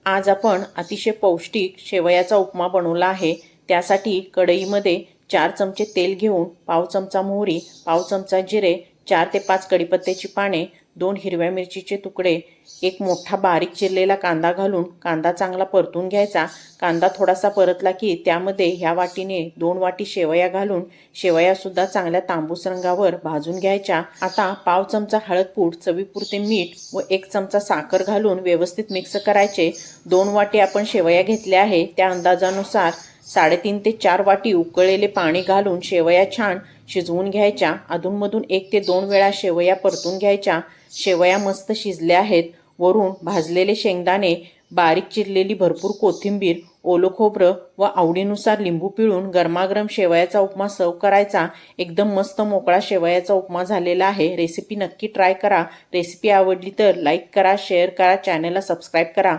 आज आपण अतिशय पौष्टिक शेवयाचा उपमा बनवला आहे। त्यासाठी कढईमध्ये 4 चमचे तेल घेऊन पाव चमचा मोहरी, पाव चमचा जिरे, 4 ते 5 कढीपत्त्याची पाने, 2 हिरव्या मिरचीचे तुकडे, एक मोठा बारीक चिरलेला कांदा घालून कांदा चांगला परतून घ्यायचा। कांदा थोडासा परतला की त्यामध्ये ह्या वाटीने 2 वाटी शेवया घालून शेवया सुद्धा चांगल्या तांबूस रंगावर भाजून घ्यायच्या। आता पाव चमचा हळदपूड, चवीपुरते मीठ व 1 चमचा साखर घालून व्यवस्थित मिक्स करायचे। 2 वाटी आपण शेवया घेतल्या आहे त्या अंदाजानुसार 3.5 ते 4 वाटी उकळलेले पाणी घालून शेवया छान शिजवून घ्यायच्या। अधूनमधून 1 ते 2 वेळा शेवया परतून घ्यायच्या। शेवया मस्त शिजल्या आहेत। वरून भाजलेले शेंगदाणे, बारीक चिरलेली भरपूर कोथिंबीर, ओलं खोबरं व आवडीनुसार लिंबू पिळून गरमागरम शेवयाचा उपमा सर्व करायचा। एकदम मस्त मोकळा शेवयाचा उपमा झालेला आहे। रेसिपी नक्की ट्राय करा। रेसिपी आवडली तर लाईक करा, शेअर करा, चॅनलला सबस्क्राईब करा।